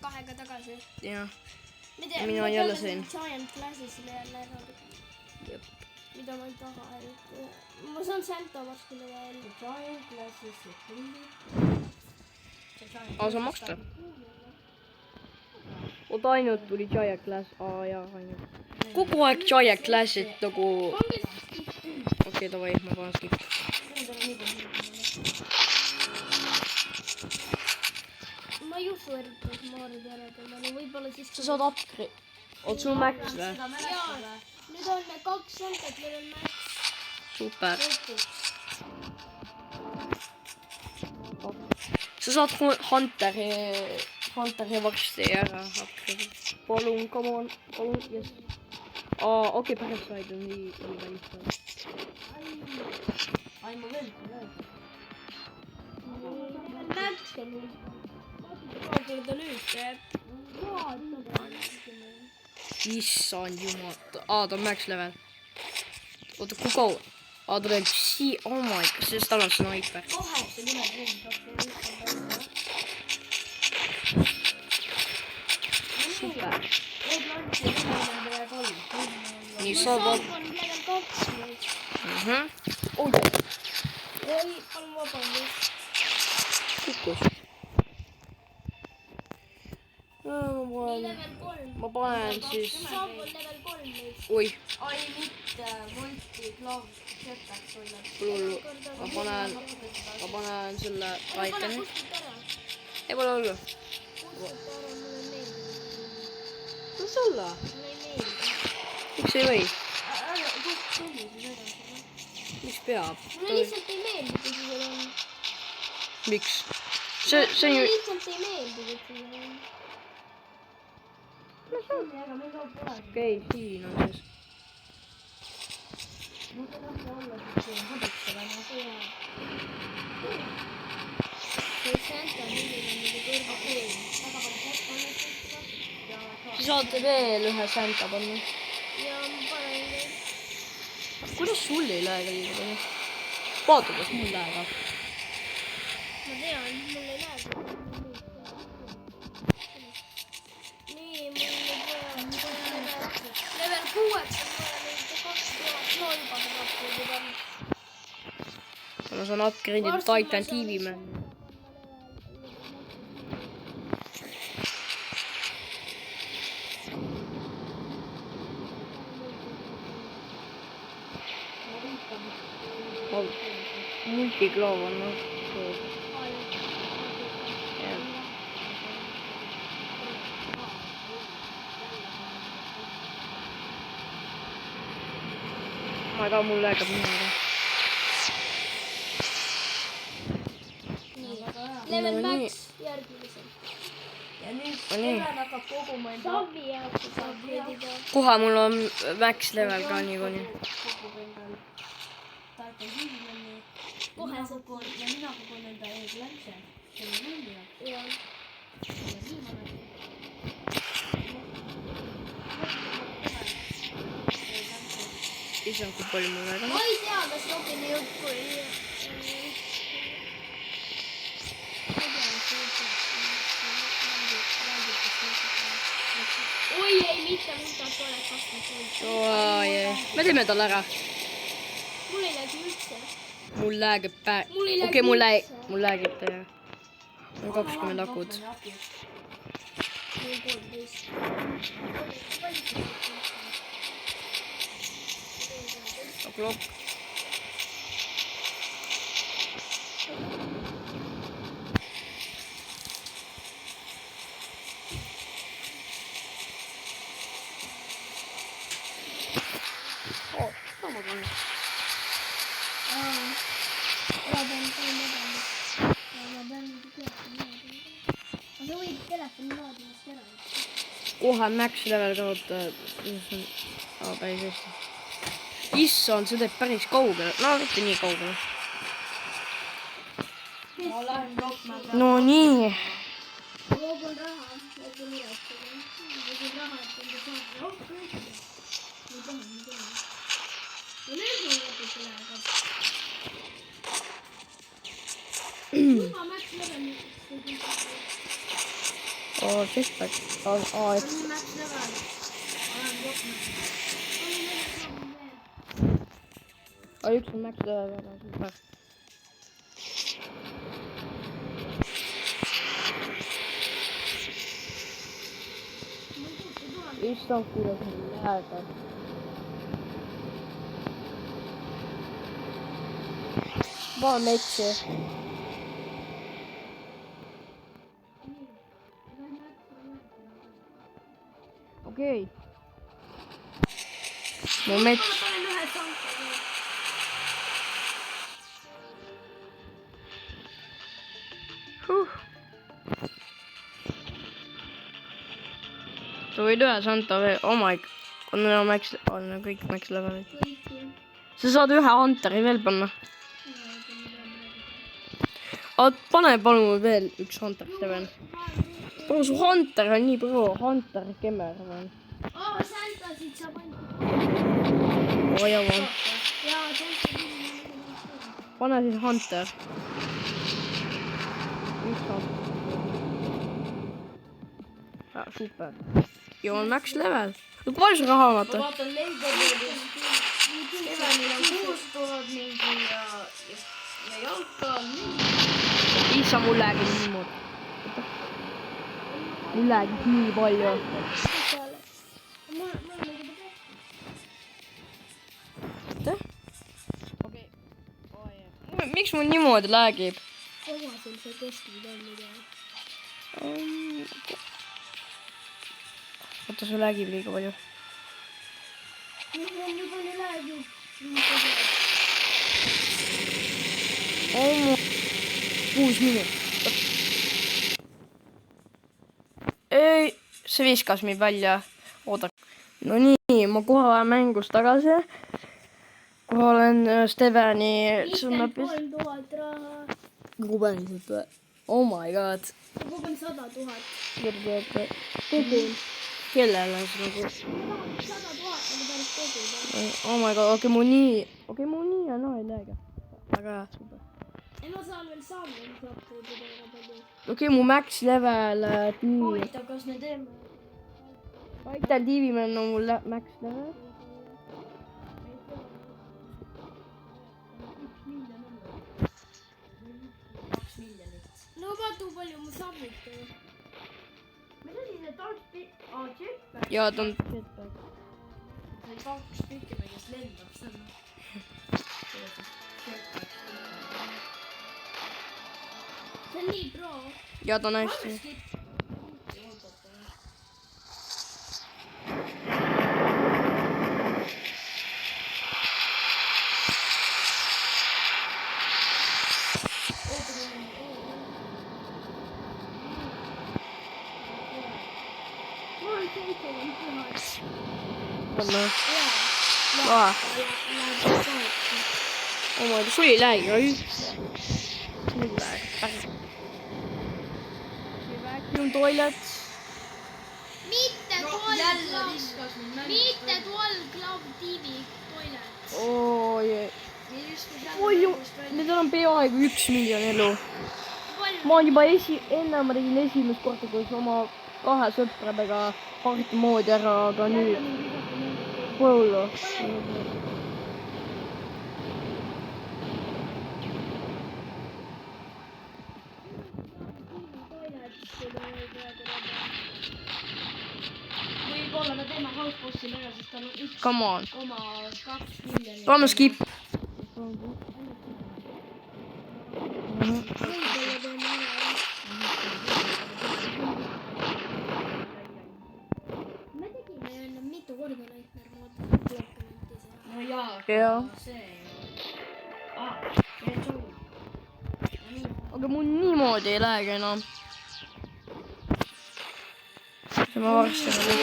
part 2-ga tagasi. jah. Mina jälle sõin. Giant Classisile jälle ära. Jep. Mida ma ei taha. Ma saan Santa varskile veel. Giant Classis. Aa, sa maksta? Oota, ainult tuli Giant Class. Aa, jaa, ainult. Kogu aeg Giant Classit nagu... Okei, davai, ma panen skip. Ma ei usu eriti, et Maarid järjega. Võib-olla siis... Sa saad upgrade. Oot, sul max või? Jaa, nüüd on 2 Santat, meil on max. Super. Sa saad Hunteri varsti ära upgrade. Palun, come on. Palun, yes. Aa, okei, pärast said on nii välistanud. Ai, ma veel. Max on nüüd. Vaatavalt on nüüd, Issand jumal. Aa, ta on max level. Oota, kui kaua? Aa, tuleb sii... Oh my god, sest tal on sniper. kohe see nimel Super. Nii saab... on level 2 nüüd. Oh, Oi, palun vabandust. kukkus. Level 3. Ma panen siis... Saab on level 3 nüüd. Oi, Ai, mitte Volti Klav Jetpacks olla. hullu. Ma panen selle Pane Titani. kuskilt ära. Ei pole hullu. Kuskilt ära, mulle ei meeldi. Mis olla? Mulle ei meeldi. Miks ei või? Ära, kust tuli siis edasi? Miks peab? Mulle lihtsalt ei meeldi, kui sul on. Miks? See on ju... Mulle lihtsalt ei meeldi, kui sul on. Aga meil on pole. Okei, siin on siis. Mul ei taha olla siis haditseda, ma see hea. See Santa nimi on muidu kõrva kool. Väga palju kokku ja Sa saad veel ühe Santa panna. Ja ma panen veel. Kuidas sul ei lähe liiga palju? Vaata, kas mul läheb. Ma tean, mul ei lähe. Nii, mul ei tea. Level 6 on vaja nüüd 2 no juba seda upgrade'i panna. Ma saan upgrade'ida Titan TV-man. Multiklav on noh. Ma ei taha, mul läheb niimoodi. Level No nii. max järgmisel. ja nüüd nii. Elen hakkab koguma enda Savi jaoks saab upgrade'ida. Kohe mul on max level ka niikuinii. kogub endal Titan TV-manni. Kohe saab kogun ja mina kogun enda E-Glance. See on nulli jaoks. Ja. Ja viimane. Issand, kui palju mul veel on. Ma ei tea, kas Robini jutt kui... Oi ei, mitte muutad pole kasvanud. Me teeme talle ära. Mul ei lägi üldse. Mul läheb Mul ei lägi Okei, mul üldse. läheb ta jah. On 20 akut. Mul 13. Klokk. Kohe max level kaotada. Päris hästi. Issand, see teeb päris kaugele. No mitte nii kaugele. Ma lähen Rockmäe. No nii. Loobun raha, ärge muretsege. Loobun raha, et enda saada. Oh, kõik. Ma tahan. Ja nüüd mul lõpuks läheb. Juba max level. Jetpack. Aa, see on max level. olen võtnud. üks on max level, väga super. Issand, kuidas on lähedal. Vaan metsi. Okei. Mu mets. panen ühe sanka. Sa võid ühe santa veel, oh my god. On kõik max levelid. Sa saad ühe Hunteri veel panna. Pane palun veel üks Hunter level. Bro, su Hunter on nii pro, Hunter Kemmerman. Santasid saab ainult. Oi, jaa. Jaa, santasid. Pane siis Hunter. Üks Hunter. Super. Ja on max level. No palju sul raha ma vaata? vaatan leibkondadest. Stevenil on 6000 mingi ja jalka on mingi. Issa, mul läheb niimoodi. Mul läheb nii palju. Miks mul niimoodi läägib? Kovasil see keskmine on midagi. Oota, see läägib liiga palju. Mul on nii palju läheb ju. 6 minutit. Ei, see viskas mind välja. Oota. No nii, ma kohe olen mängus tagasi. Kohe olen Steveni sõnnapist. 53 000 raha. Nagu päriselt või? Oh my god. Ma kogun 100 000. Kogun. Kellele see nagu? 100 000 nagu päris kogun. Oh my god, okei, mu nii on aeg läiga. Väga hea, super. Ei, ma saan veel saama, saab teid juba väga palju. Okei, mu max level TV. huvitav, kas me teeme? Vital TV meil on mul max level. No vaata, kui palju ma saavutasin. mida siis need jetpack? Ja ta on jetpack. see oli 2 tükki, kes lendab sinna. See on nii pro. Ja ta on hästi. Mul on 70 000. Jaa. Jaa. Oh my god, sul ei lähegi üldse. Sul ei lähe päris. Vacuum toilet. Mitte jälle viskas mind mängu. Mitte 12 Club TV toilet. Oi, viskas oi, jälle need on peaaegu 1 miljon elu. Ma olen juba enne ma tegin esimest korda koos oma 2 sõpradega harjuti moodi ära, aga nüüd pole hullu. võib-olla me teeme halbossi ära, sest tal on 1,2 Come on. miljonit. Paneme skip. Me tegime enne mitu korda Nightmare moodi. no jaa, Jah. see see on Aga mul niimoodi ei lähegi enam. See ma varsti nagu.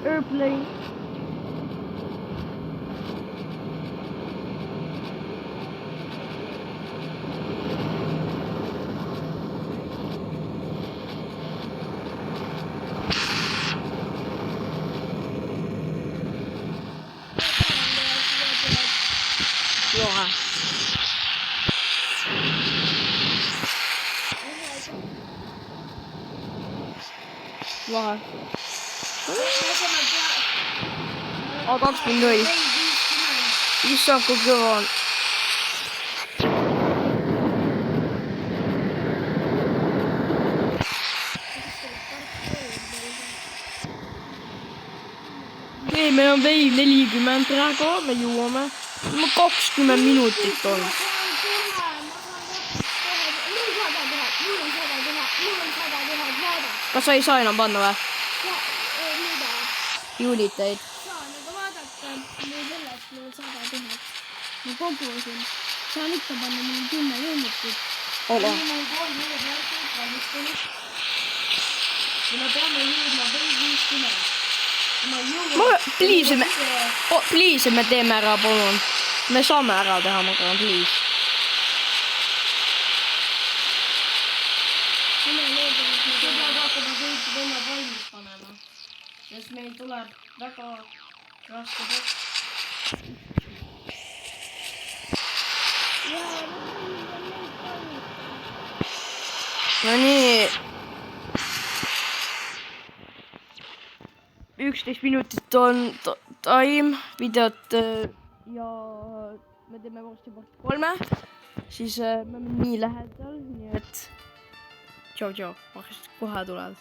Airplane. Joha. lahe . A20. issand , kui kõva on . okei , meil on veel 40 praegu , me jõuame . 20 minutit on . kas sa ei saa enam panna või ? juuniteid . saan , aga vaadake , mul sellest mul 100 000 . ma kogusin , saan ikka panna mul 10 juunitit . ole . meil 3 minutit valmistunud . ja me peame jõudma veel 50 . Please , me teeme ära , palun . me saame ära teha , ma arvan , please . sa pead hakkama kõik vennad valmis panema . sest meil tuleb väga raske tekst . no nii . 11 minutit on time videot ja me teeme varsti juba 3 . siis me oleme nii lähedal , nii et tšau , kohe tulevad .